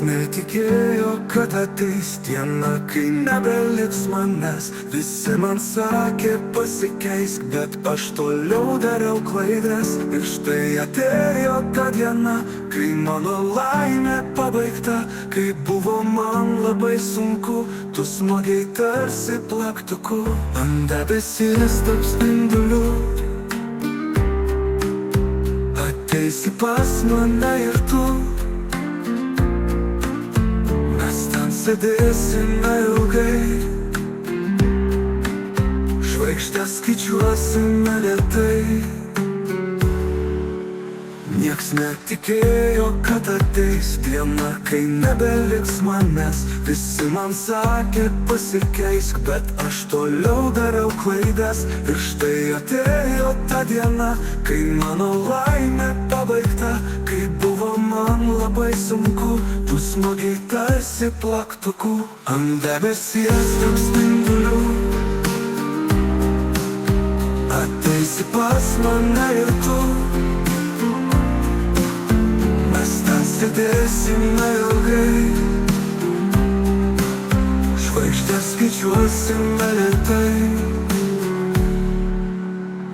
netikėjo, kad ateis diena, kai nebeliks manęs. Visi man sakė pasikeisk, bet aš toliau dariau klaidas. Ir štai atėjo ta diena, kai mano laimė pabaigta. Kai buvo man labai sunku, tu smagiai tarsi plaktuku ant debesies tarp spindulių. Ateisi pas mane ir tu, mes ten sėdėsime ilgai, žvaigždės skaičiuosime lėtai. Nieks netikėjo, kad ateis diena, kai nebeliks manęs. Visi man sakė pasikeisk, bet aš toliau dariau klaidas. Ir štai atėjo ta diena, kai mano laimė pabaigta. Kai buvo man labai sunku, tu smagiai tarsi plaktuku ant debesies tarp spindulių. Ateisi pas mane ir tu, sėdėsime ilgai, žvaigždės skaičiuosime lėtai.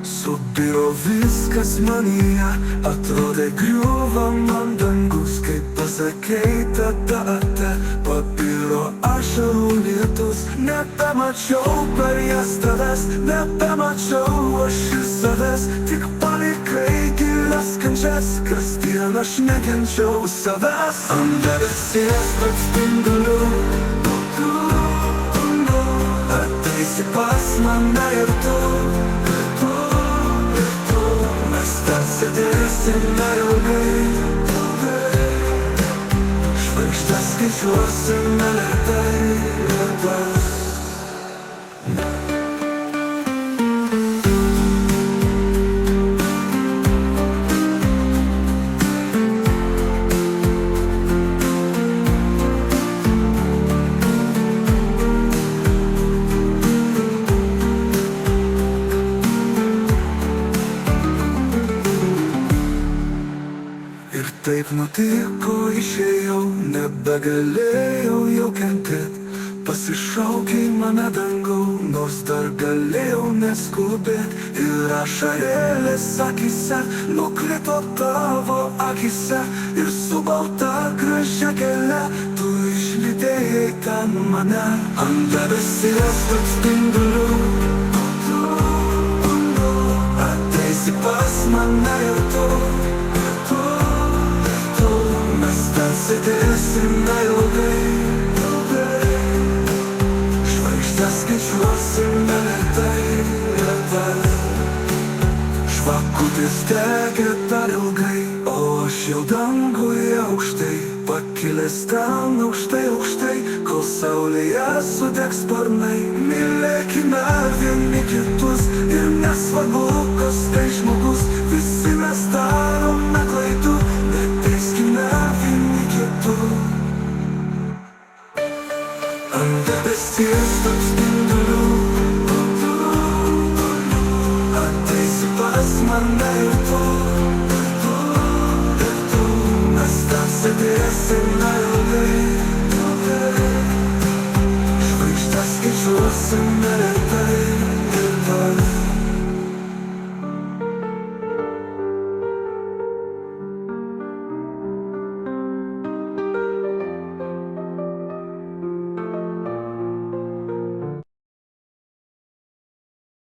Subiro viskas manyje, atrodė griuvo man dangus. Kai pasakei tada ate, papiro ašarų lietus. Nebemačiau per jas tavęs, nebemačiau aš ir savęs. Tik palikai gilias kančias, kasdien aš nekenčiau savęs. Ant debesies tarp spindulių, ateisi pas mane ir tu, mes ten sėdėsime ilgai, žvaigždės skaičiuosime lėtai, lėtai. Taip nutiko, išėjau, nebegalėjau jau kentėt. Pasišaukei mane dangau, nors dar galėjau neskubėt. Ir ašarėlės akyse nukrito tavo akise. Ir su balta gražia kele tu išlydėjai ten mane. Ant debesies tarp spindulių, ateisi pas mane ir tu, sėdėsime ilgai, žvaigždės skaičiuosime lėtai, lėtai. Žvakutės degė dar ilgai, o aš jau danguje aukštai, pakilęs ten aukštai, aukštai, kol saulėje sudegs sparnai. Mylėkime vieni kitus ir nesvarbu, kas tai žmogus. Visi mes darome klaidų, neteiskime vieni kitų. Ant debesies tarp spindulių, ateisi pas mane ir tu, mes ten sėdėsime ilgai, žvaigždės skaičiuosime